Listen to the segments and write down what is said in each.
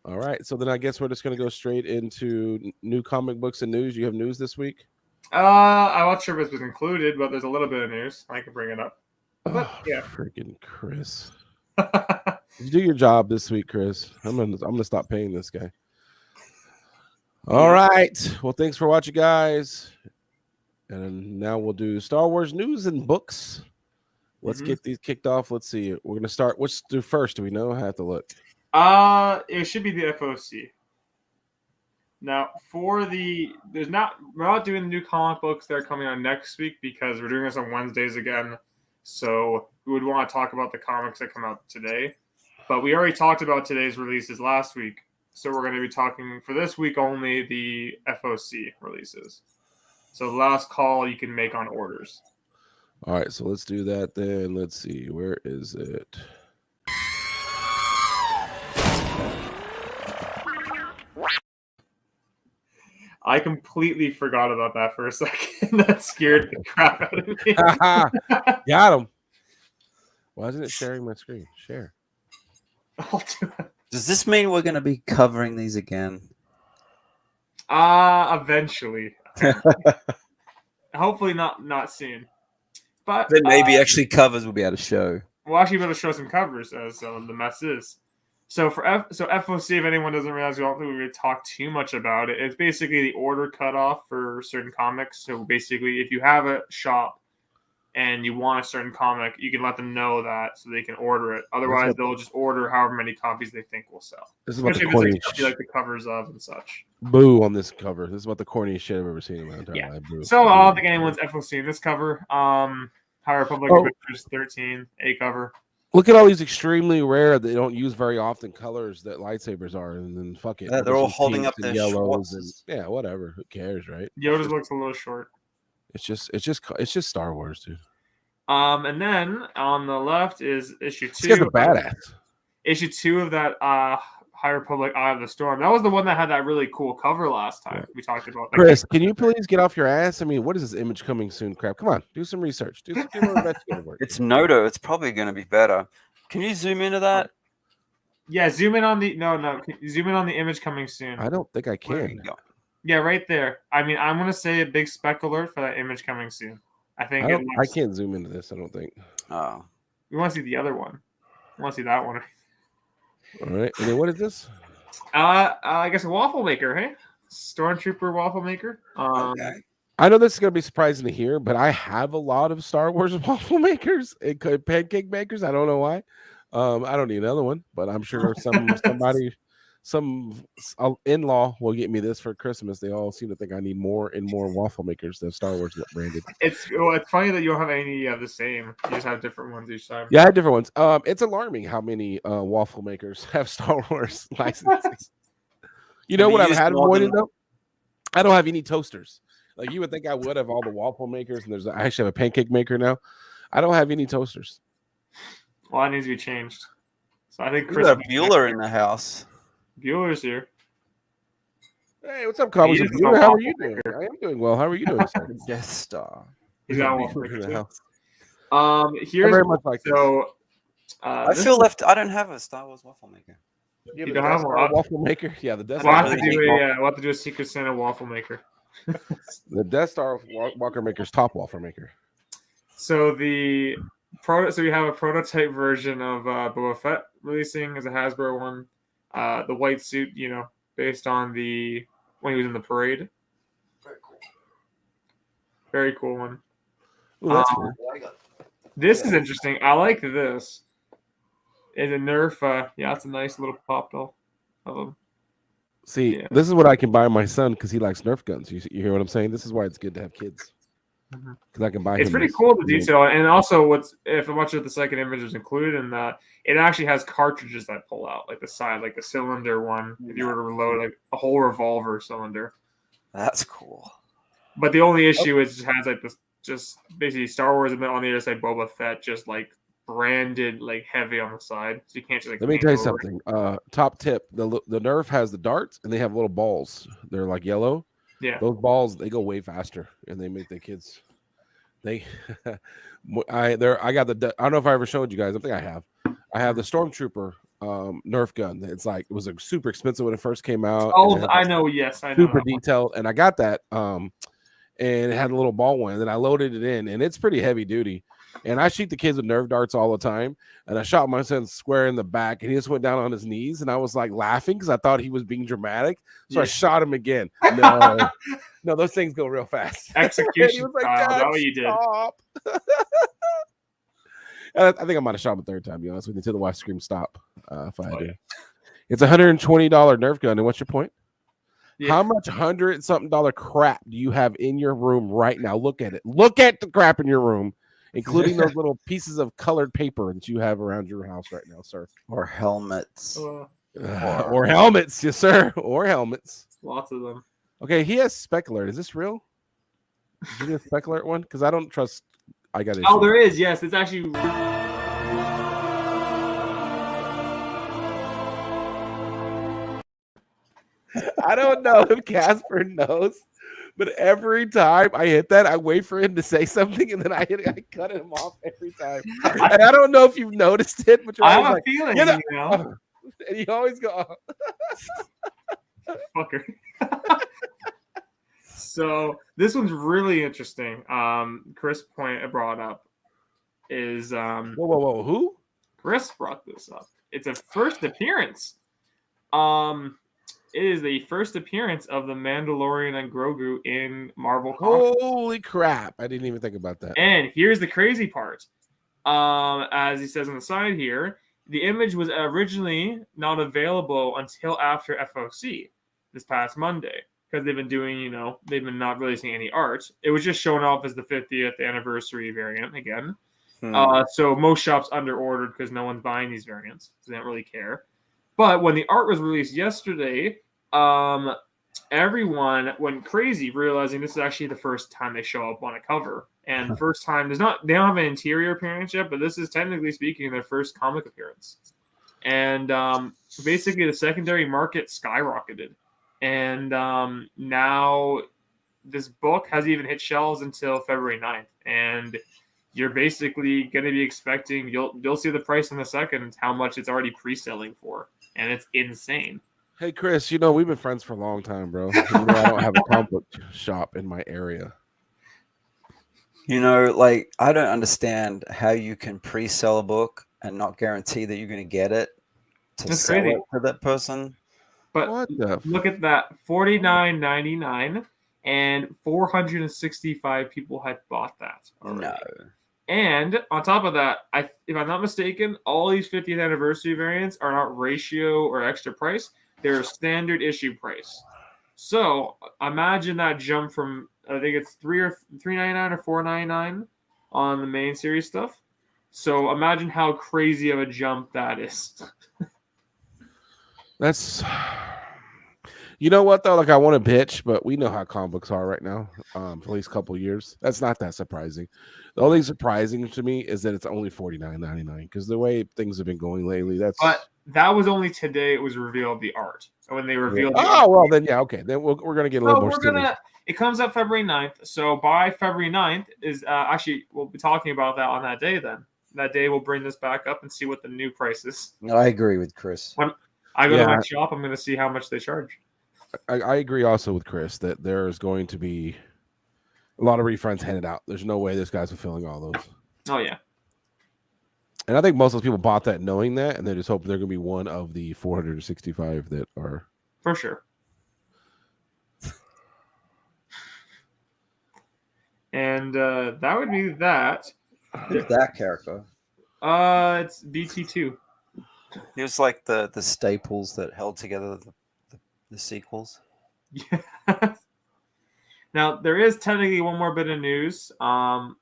All right. So then I guess we're just going to go straight into new comic books and news. You have news this week? I'm not sure if it's been included, but there's a little bit of news. I can bring it up. But yeah, freaking Chris. You do your job this week, Chris. I'm gonna stop paying this guy. All right. Well, thanks for watching, guys. And now we'll do Star Wars news and books. Let's get these kicked off. Let's see. We're gonna start. What's do first? Do we know? I have to look. It should be the FOC. Now, we're not doing the new comic books that are coming on next week because we're doing this on Wednesdays again. So we would want to talk about the comics that come out today. But we already talked about today's releases last week. So we're going to be talking for this week only the FOC releases. So the last call you can make on orders. All right, so let's do that then. Let's see. Where is it? I completely forgot about that for a second. That scared the crap out of me. Got him. Why isn't it sharing my screen? Share. I'll do it. Does this mean we're going to be covering these again? Eventually. Hopefully not soon. But then maybe actually covers will be able to show. We'll actually be able to show some covers as the mess is. So FOC, if anyone doesn't realize, we don't think we really talk too much about it. It's basically the order cutoff for certain comics. So basically, if you have a shop and you want a certain comic, you can let them know that so they can order it. Otherwise, they'll just order however many copies they think will sell. This is about the corniest like the covers of and such. Boo on this cover. This is about the corniest shit I've ever seen in my entire life. Boo. So I don't think anyone's FOC in this cover. High Republic Adventures 13, A cover. Look at all these extremely rare, they don't use very often colors that lightsabers are, and then fuck it. Yeah, they're all holding up their yellows and yeah, whatever. Who cares, right? Yoda's looks a little short. It's just Star Wars, dude. And then on the left is issue 2. This guy's a badass. Issue 2 of that High Republic Eye of the Storm. That was the one that had that really cool cover last time. We talked about. Chris, can you please get off your ass? I mean, what is this image coming soon crap? Come on, do some research. Do some investigative work. It's Noto. It's probably going to be better. Can you zoom into that? Yeah, zoom in on the zoom in on the image coming soon. I don't think I can. Yeah, right there. I mean, I'm gonna say a big spec alert for that image coming soon. I think I can't zoom into this. I don't think. Oh, we want to see the other one. We want to see that one. All right. And then what is this? I guess a waffle maker, hey? Stormtrooper waffle maker. Okay. I know this is going to be surprising to hear, but I have a lot of Star Wars waffle makers and pancake makers. I don't know why. I don't need another one, but I'm sure some in-law will get me this for Christmas. They all seem to think I need more and more waffle makers that Star Wars branded. It's funny that you don't have any the same. You just have different ones each time. Yeah, I have different ones. It's alarming how many waffle makers have Star Wars licenses. You know what I've had avoided though? I don't have any toasters. Like you would think I would have all the waffle makers, and I actually have a pancake maker now. I don't have any toasters. Well, that needs to be changed. So I think Chris got Bueller in the house. Bueller's here. Hey, what's up, Comics? How are you doing? I am doing well. How are you doing? Death Star. He's got a waffle maker in the house. Here's very much like so. I feel left. I don't have a Star Wars waffle maker. You don't have a waffle maker? Yeah, the Death Star. We'll have to do a Secret Santa waffle maker. The Death Star Walker Maker's top waffle maker. So we have a prototype version of Boba Fett releasing as a Hasbro one. The white suit, based on when he was in the parade. Very cool. Very cool one. Ooh, that's cool. This is interesting. I like this. It's a Nerf. It's a nice little pop doll of him. See, this is what I can buy my son because he likes Nerf guns. You hear what I'm saying? This is why it's good to have kids. Because I can buy. It's pretty cool, the detail, and also if much of the second image is included in that, it actually has cartridges that pull out, like the side, like the cylinder one. If you were to reload like a whole revolver cylinder, that's cool. But the only issue is it has like this, just basically Star Wars, and then on the other side Boba Fett, just like branded like heavy on the side, so you can't just like. Let me tell you something. Top tip: the Nerf has the darts, and they have little balls. They're like yellow. Yeah, those balls they go way faster, and they make the kids. I got the. I don't know if I ever showed you guys. I think I have. I have the Stormtrooper Nerf gun. It's like it was like super expensive when it first came out. Oh, and it had I this know. Yes, I know. super that one. detailed, and I got that. And it had a little ball one, and then I loaded it in, and it's pretty heavy duty. And I shoot the kids with Nerf darts all the time, and I shot my son square in the back, and he just went down on his knees, and I was like laughing because I thought he was being dramatic, so I Yeah. shot him again. No, no, those things go real fast. And he Execution was like, style. "Dad, That's what you did. stop." And I think I might have shot him a third time, to be honest with you, until the wife screamed stop. If I had to. Yeah. It's $120 Nerf gun, and what's your point? Yeah. How much $100-something crap do you have in your room right now? Look at it. Look at the crap in your room, including those little pieces of colored paper that you have around your house right now, sir. Or helmets. Or helmets, yes, sir. Or helmets. Lots of them. Okay, he has spec alert. Is this real? Did you get a spec alert one? Because I don't trust. I got it. Oh, there is. Yes, it's actually. I don't know if Casper knows, but every time I hit that, I wait for him to say something, and then I cut him off every time. And I don't know if you've noticed it, but you're I always have like, a feeling, you know, and you always go, fucker. So this one's really interesting. Chris brought up is whoa, who? Chris brought this up. It's a first appearance. It is the first appearance of the Mandalorian and Grogu in Marvel Comics. Holy crap! I didn't even think about that. And here's the crazy part. As he says on the side here, the image was originally not available until after FOC this past Monday because they've been not releasing any art. It was just shown off as the 50th anniversary variant again. So most shops under-ordered because no one's buying these variants. So they don't really care. But when the art was released yesterday, everyone went crazy, realizing this is actually the first time they show up on a cover. And the first time, they don't have an interior appearance yet, but this is technically speaking their first comic appearance. And basically the secondary market skyrocketed. And now this book hasn't even hit shelves until February 9th. And you're basically going to be expecting, you'll see the price in a second, how much it's already pre-selling for. And it's insane. Hey, Chris, we've been friends for a long time, bro. I don't have a comic book shop in my area. I don't understand how you can pre-sell a book and not guarantee that you're going to get it to sell it to that person. But look at that, $49.99, and 465 people had bought that already. No. And on top of that, if I'm not mistaken, all these 50th anniversary variants are not ratio or extra price. They're standard issue price. So imagine that jump from, I think it's $3.99 or $4.99 on the main series stuff. So imagine how crazy of a jump that is. That's, you know what though? Like I want to bitch, but we know how comic books are right now. For at least a couple of years, that's not that surprising. The only surprising to me is that it's only $49.99 because the way things have been going lately, But that was only today. It was revealed the art, and when they revealed. Yeah. The art, well then yeah, okay. Then we're gonna get a little more. It comes out February 9th. So by February 9th is actually we'll be talking about that on that day. Then that day we'll bring this back up and see what the new price is. I agree with Chris. When I go to my shop, I'm going to see how much they charge. I agree also with Chris that there's going to be a lot of refunds handed out. There's no way this guy's fulfilling all those. Oh, yeah. And I think most of those people bought that knowing that, and they're just hoping they're going to be one of the 465 that are. For sure. And that would be that. Who's that character? It's BT2. He was like the staples that held together the sequels. Yeah. Now, there is technically one more bit of news. I'll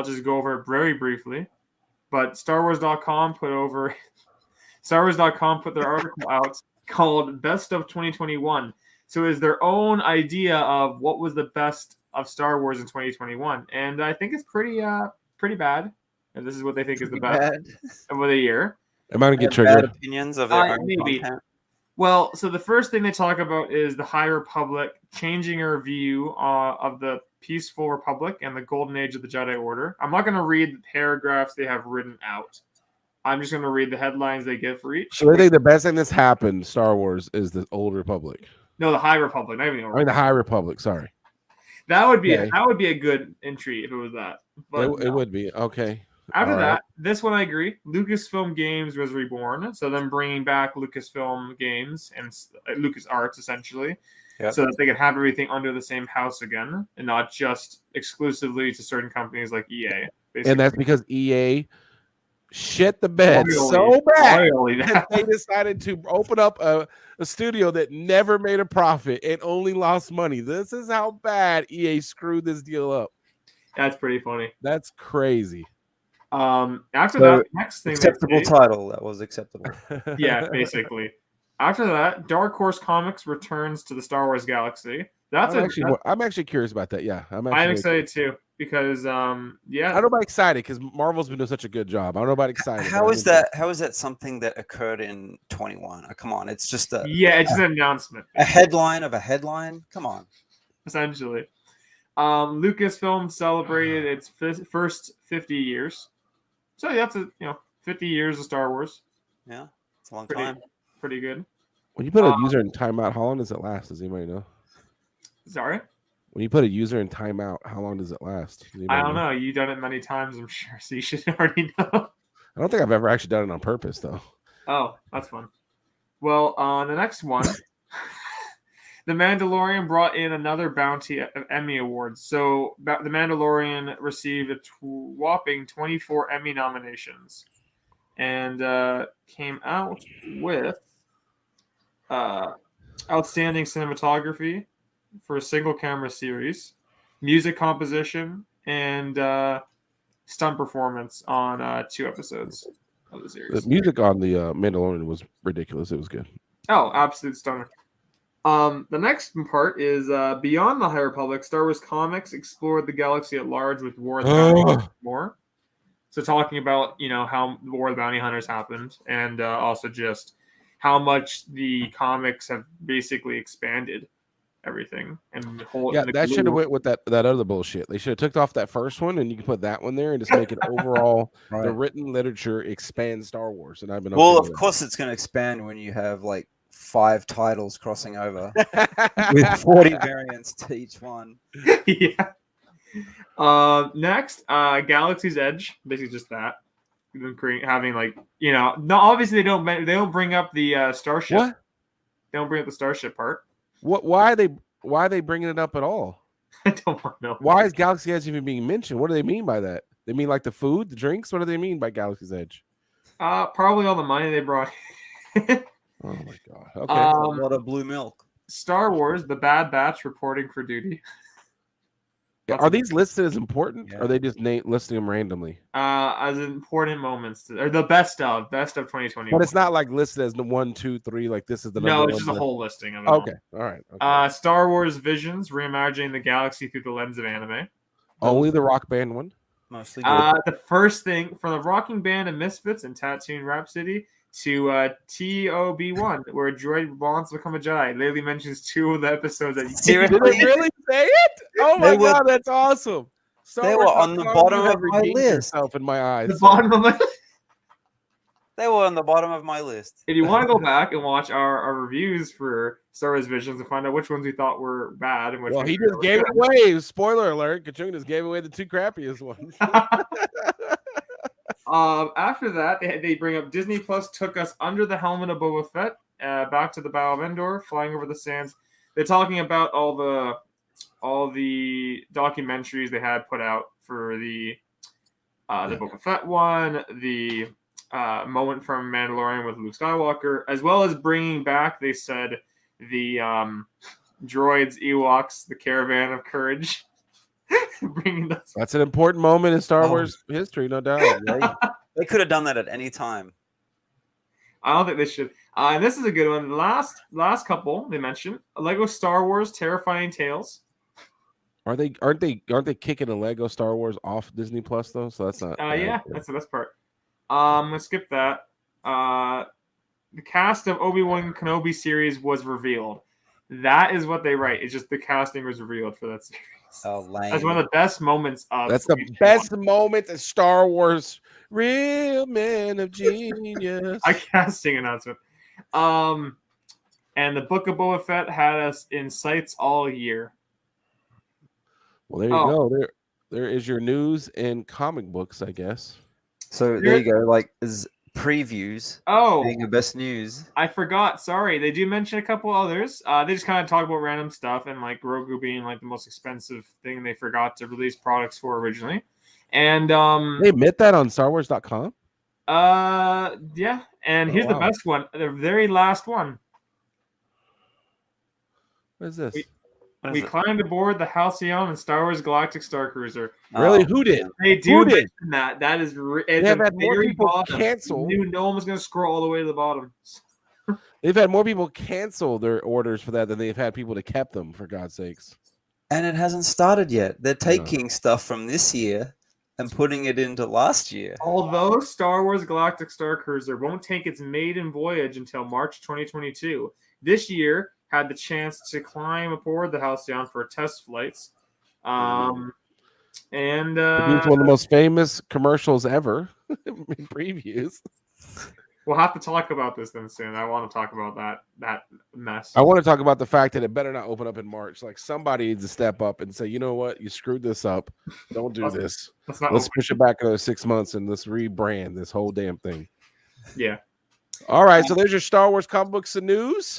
just go over it very briefly. But StarWars.com put their article out called Best of 2021. So it's their own idea of what was the best of Star Wars in 2021. And I think it's pretty bad. And this is what they think is the best of the year. Am I going to get triggered? Bad opinions of their own content? Well, so the first thing they talk about is the High Republic changing our view of the Peaceful Republic and the Golden Age of the Jedi Order. I'm not going to read the paragraphs they have written out, I'm just going to read the headlines they give for each. So I think the best thing that's happened Star Wars is the Old Republic. No, the High Republic. Not even the Old I mean the Republic. High Republic. Sorry. That would be Okay. a good entry if it was that. But It would be okay. After All that, right. this one I agree. Lucasfilm Games was reborn, so them bringing back Lucasfilm Games and LucasArts essentially, so that they could have everything under the same house again, and not just exclusively to certain companies like EA. Basically. And that's because EA shit the bed so bad that they decided to open up a studio that never made a profit and only lost money. This is how bad EA screwed this deal up. That's pretty funny. That's crazy. After that, next thing acceptable title that was acceptable. Yeah, basically. After that, Dark Horse Comics returns to the Star Wars galaxy. I'm actually curious about that. Yeah, I'm excited too because I don't know about excited because Marvel's been doing such a good job. I don't know about excited. How is that something that occurred in 21? Oh, come on, it's just it's just an announcement. A headline of a headline. Come on. Essentially, Lucasfilm celebrated its first 50 years. So that's 50 years of Star Wars. Yeah, it's a long time. Pretty good. When you put a user in timeout, how long does it last? Does anybody know? Sorry? When you put a user in timeout, how long does it last? I don't know. You've done it many times, I'm sure, so you should already know. I don't think I've ever actually done it on purpose, though. Oh, that's fun. Well, the next one, The Mandalorian brought in another bounty of Emmy Awards. So The Mandalorian received a whopping 24 Emmy nominations and came out with outstanding cinematography for a single camera series, music composition, and stunt performance on 2 episodes of the series. The music on the Mandalorian was ridiculous. It was good. Oh, absolute stunner. The next part is Beyond the High Republic, Star Wars comics explored the galaxy at large with War of the Bounty Hunters more. So talking about, how the War of the Bounty Hunters happened and also just how much the comics have basically expanded everything. And that should have went with that other bullshit. They should have took off that first one and you can put that one there and just make it overall the written literature expand Star Wars. And I've been of course it's going to expand when you have like 5 titles crossing over with 40 variants to each one. Yeah. Next, Galaxy's Edge, basically just that. Having no, obviously they don't bring up the starship. What? They don't bring up the starship part. What? Why are they bringing it up at all? I don't want to know. Why is Galaxy's Edge even being mentioned? What do they mean by that? They mean like the food, the drinks? What do they mean by Galaxy's Edge? Probably all the money they brought. Oh my god! Okay, a lot of blue milk. Star Wars: The Bad Batch reporting for duty. Are these listed as important? Or are they just listing them randomly? As important moments, or the best of 2020. But it's not like listed as the 1, 2, 3. Like this is the number. No, it's just a whole listing of it. Okay, all right. Star Wars Visions, reimagining the galaxy through the lens of anime. Only the Rock Band one. Mostly good. The first thing from the Rocking Band of Misfits and Tatooine Rhapsody to Obi-Wan, where a droid wants to become a Jedi. Literally mentions 2 of the episodes that you did they really say it? Oh my god, that's awesome! They were on the bottom of my list. In my eyes, the bottom of my. They were on the bottom of my list. If you want to go back and watch our reviews for Star Wars Visions and find out which ones we thought were bad and which he just gave it away. Spoiler alert: Kachung just gave away the 2 crappiest ones. After that, they bring up Disney Plus took us under the helmet of Boba Fett, back to the Battle of Endor, flying over the sands. They're talking about all the documentaries they had put out for the Boba Fett one, the moment from Mandalorian with Luke Skywalker, as well as bringing back, they said, the droids, Ewoks, the Caravan of Courage. That's an important moment in Star Wars history, no doubt. Right? They could have done that at any time. I don't think they should. And this is a good one. The last couple they mentioned: Lego Star Wars Terrifying Tales. Aren't they kicking a Lego Star Wars off Disney Plus though? So that's not. That's the best part. Let's skip that. The cast of Obi-Wan Kenobi series was revealed. That is what they write. It's just the casting was revealed for that series. Oh, lame. That's one of the best moments of. That's the best moment in Star Wars. Real men of genius. A casting announcement. And the Book of Boba Fett had us in sights all year. Well, there you go. There is your news in comic books, I guess. So there you go. Like, is previews being the best news. I forgot. Sorry. They do mention a couple others. They just kind of talk about random stuff and like Grogu being like the most expensive thing they forgot to release products for originally. And they admit that on starwars.com? Yeah. And here's the best one. The very last one. What is this? We climbed aboard the Halcyon and Star Wars Galactic Star Cruiser. Really? Who did? They do mention that. That is they have had more people cancel. Knew no one was going to scroll all the way to the bottom. They've had more people cancel their orders for that than they've had people to kept them, for God's sakes. And it hasn't started yet. They're taking stuff from this year and putting it into last year. Although Star Wars Galactic Star Cruiser won't take its maiden voyage until March 2022, this year had the chance to climb aboard the Halcyon for test flights. And it's one of the most famous commercials ever in previews. We'll have to talk about this then soon. I want to talk about that mess. I want to talk about the fact that it better not open up in March. Like somebody needs to step up and say, you know what, you screwed this up. Don't do this. Let's push it back another 6 months and let's rebrand this whole damn thing. Yeah. All right, so there's your Star Wars comic books and news.